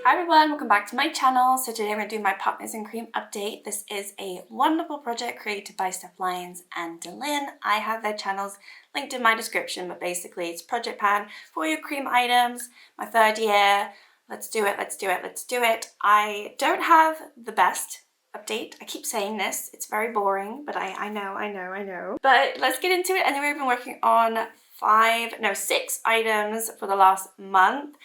Hi everyone, welcome back to my channel. So today I'm going to do my Partners in Cream update. This is a wonderful project created by Steph Lyons and Delyn. I have their channels linked in my description, but basically it's project pan for your cream items. My third year. Let's do it, let's do it, let's do it. I don't have the best update. I keep saying this. It's very boring, but I know. But let's get into it. Anyway, I've been working on 6 items for the last month.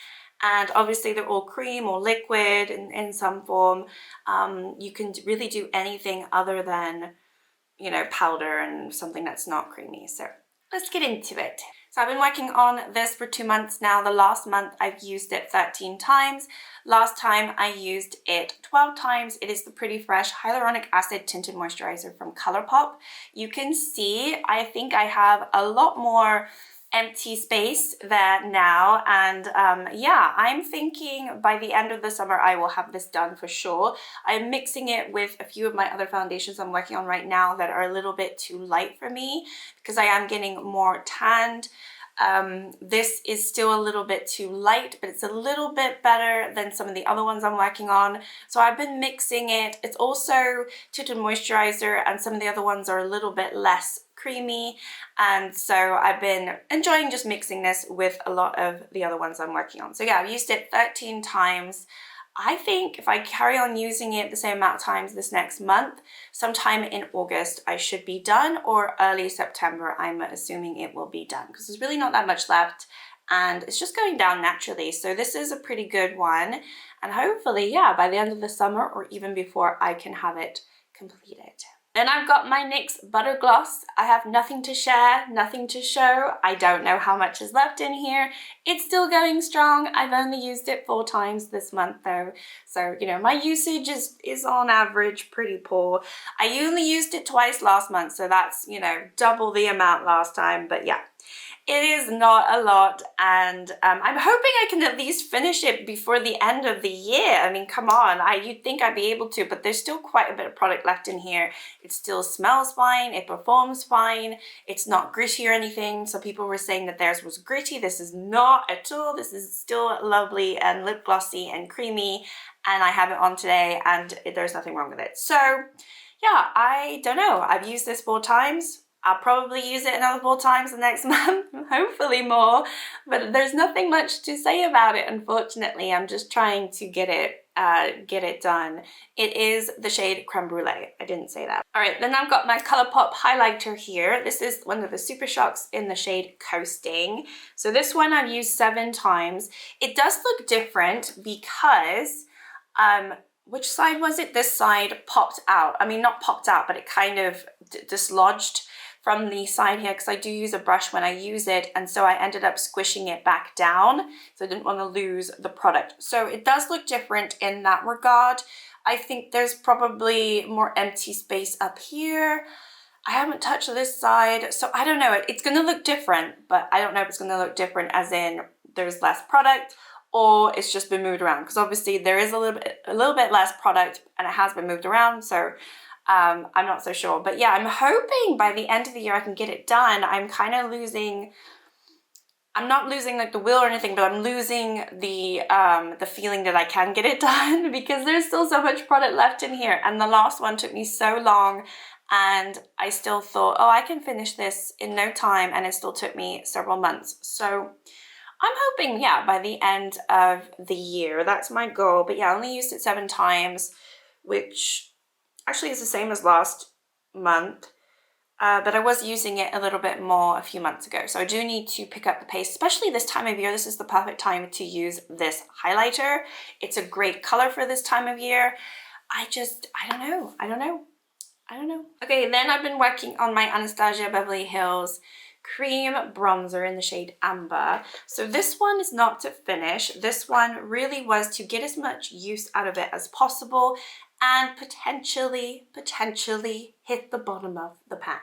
And obviously they're all cream or liquid in some form. You can really do anything other than, you know, powder and something that's not creamy. So let's get into it. So I've been working on this for 2 months now. The last month I've used it 13 times. Last time I used it 12 times. It is the Pretty Fresh Hyaluronic Acid Tinted Moisturizer from ColourPop. You can see, I think I have a lot more empty space there now, and yeah, I'm thinking by the end of the summer I will have this done for sure. I'm mixing it with a few of my other foundations I'm working on right now that are a little bit too light for me because I am getting more tanned. This is still a little bit too light, but it's a little bit better than some of the other ones I'm working on. So I've been mixing it. It's also tinted moisturizer, and some of the other ones are a little bit less creamy, and so I've been enjoying just mixing this with a lot of the other ones I'm working on. So yeah, I've used it 13 times. I think if I carry on using it the same amount of times this next month, sometime in August I should be done, or early September I'm assuming it will be done, because there's really not that much left and it's just going down naturally. So this is a pretty good one, and hopefully, yeah, by the end of the summer or even before I can have it completed. Then I've got my NYX Butter Gloss. I have nothing to share, nothing to show. I don't know how much is left in here. It's still going strong. I've only used it 4 times this month though. So, you know, my usage is on average pretty poor. I only used it twice last month, so that's, you know, double the amount last time, but yeah. It is not a lot, and I'm hoping I can at least finish it before the end of the year. I mean, come on, you'd think I'd be able to, but there's still quite a bit of product left in here. It still smells fine, it performs fine, it's not gritty or anything. So people were saying that theirs was gritty. This is not at all. This is still lovely and lip glossy and creamy, and I have it on today and there's nothing wrong with it. So yeah, I don't know. I've used this 4 times. I'll probably use it another 4 times the next month, hopefully more, but there's nothing much to say about it, unfortunately. I'm just trying to get it done. It is the shade Creme Brulee. I didn't say that. All right, then I've got my ColourPop highlighter here. This is one of the Super Shocks in the shade Coasting. So this one I've used 7 times. It does look different because, which side was it? This side popped out. I mean, not popped out, but it kind of dislodged from the side here, because I do use a brush when I use it, and so I ended up squishing it back down, so I didn't want to lose the product. So it does look different in that regard. I think there's probably more empty space up here. I haven't touched this side, so I don't know. It's going to look different, but I don't know if it's going to look different as in there's less product, or it's just been moved around, because obviously there is a little bit less product and it has been moved around, so I'm not so sure. But yeah, I'm hoping by the end of the year I can get it done. I'm kind of losing, I'm not losing like the will or anything, but I'm losing the feeling that I can get it done, because there's still so much product left in here, and the last one took me so long, and I still thought, oh, I can finish this in no time, and it still took me several months. So I'm hoping, yeah, by the end of the year, that's my goal. But yeah, I only used it 7 times, which actually is the same as last month, but I was using it a little bit more a few months ago. So I do need to pick up the pace, especially this time of year. This is the perfect time to use this highlighter. It's a great color for this time of year. I don't know. Okay, then I've been working on my Anastasia Beverly Hills cream bronzer in the shade Amber. So this one is not to finish. This one really was to get as much use out of it as possible and potentially hit the bottom of the pan.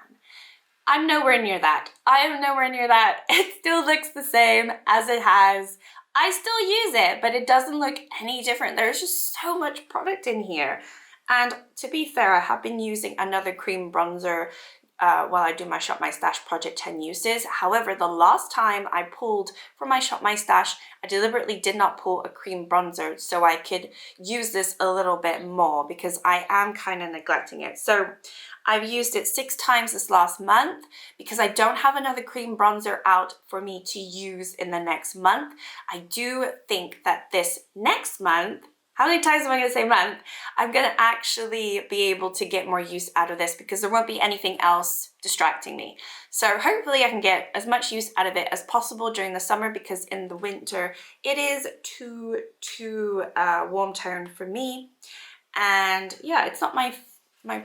I'm nowhere near that. I am nowhere near that. It still looks the same as it has. I still use it, but it doesn't look any different. There's just so much product in here. And to be fair, I have been using another cream bronzer while I do my Shop My Stash Project 10 uses. However, the last time I pulled from my Shop My Stash, I deliberately did not pull a cream bronzer so I could use this a little bit more because I am kind of neglecting it. So I've used it 6 times this last month because I don't have another cream bronzer out for me to use in the next month. I do think that this next month, how many times am I going to say month? I'm going to actually be able to get more use out of this because there won't be anything else distracting me. So hopefully I can get as much use out of it as possible during the summer because in the winter it is too warm toned for me. And yeah, it's not my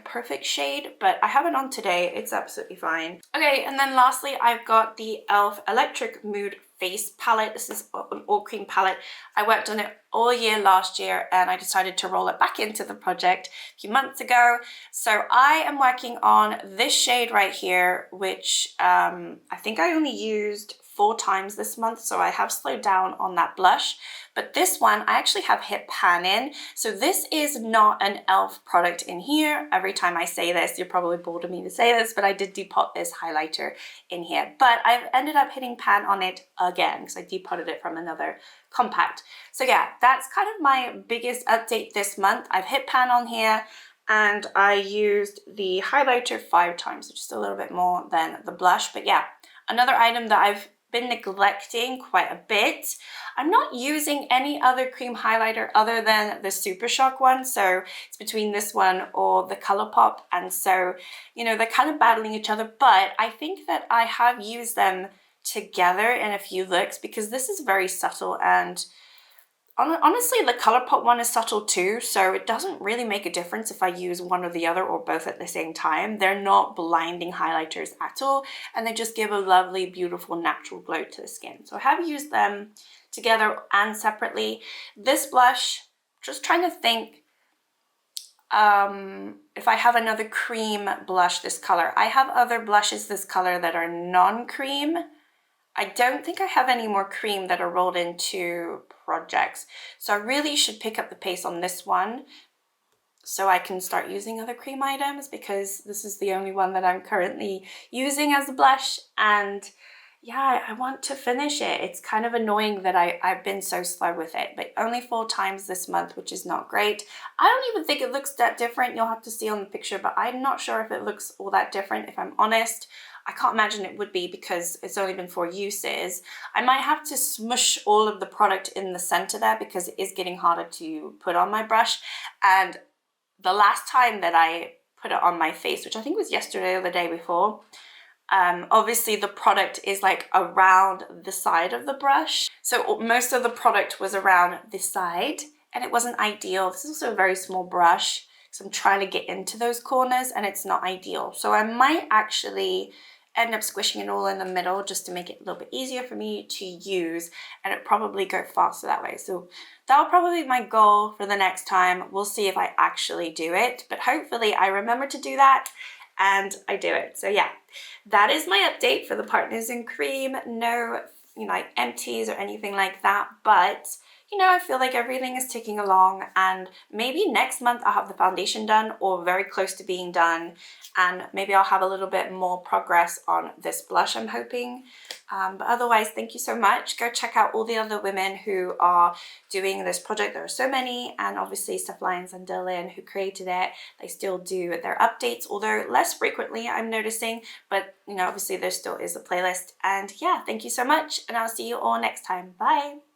perfect shade, but I have it on today. It's absolutely fine. Okay, and then lastly, I've got the e.l.f. Electric Mood Face Palette. This is an all cream palette. I worked on it all year last year and I decided to roll it back into the project a few months ago. So I am working on this shade right here, which I think I only used 4 times this month, so I have slowed down on that blush. But this one, I actually have hit pan in. So this is not an e.l.f. product in here. Every time I say this, you're probably bored of me to say this, but I did depot this highlighter in here. But I've ended up hitting pan on it again because I depotted it from another compact. So yeah, that's kind of my biggest update this month. I've hit pan on here and I used the highlighter 5 times, which is a little bit more than the blush. But yeah, another item that I've been neglecting quite a bit. I'm not using any other cream highlighter other than the Super Shock one, so it's between this one or the ColourPop, and so, you know, they're kind of battling each other, but I think that I have used them together in a few looks because this is very subtle, and honestly the ColourPop one is subtle too, so it doesn't really make a difference if I use one or the other or both at the same time. They're not blinding highlighters at all, and they just give a lovely, beautiful, natural glow to the skin. So I have used them together and separately. This blush, just trying to think if I have another cream blush this color. I have other blushes this color that are non-cream. I don't think I have any more cream that are rolled into projects. So I really should pick up the pace on this one so I can start using other cream items because this is the only one that I'm currently using as a blush. And yeah, I want to finish it. It's kind of annoying that I've been so slow with it, but only 4 times this month, which is not great. I don't even think it looks that different. You'll have to see on the picture, but I'm not sure if it looks all that different, if I'm honest. I can't imagine it would be because it's only been 4 uses. I might have to smush all of the product in the center there because it is getting harder to put on my brush. And the last time that I put it on my face, which I think was yesterday or the day before, obviously the product is like around the side of the brush. So most of the product was around this side and it wasn't ideal. This is also a very small brush, so I'm trying to get into those corners and it's not ideal. So I might actually end up squishing it all in the middle just to make it a little bit easier for me to use, and it probably go faster that way. So that'll probably be my goal for the next time. We'll see if I actually do it, but hopefully I remember to do that and I do it. So yeah, that is my update for the Partners in Cream. No, you know, like empties or anything like that, but you know, I feel like everything is ticking along, and maybe next month I'll have the foundation done or very close to being done, and maybe I'll have a little bit more progress on this blush, I'm hoping. But otherwise, thank you so much. Go check out all the other women who are doing this project. There are so many, and obviously Steph Lyons and Dylan who created it, they still do their updates, although less frequently I'm noticing, but you know, obviously there still is a playlist. And yeah, thank you so much, and I'll see you all next time. Bye.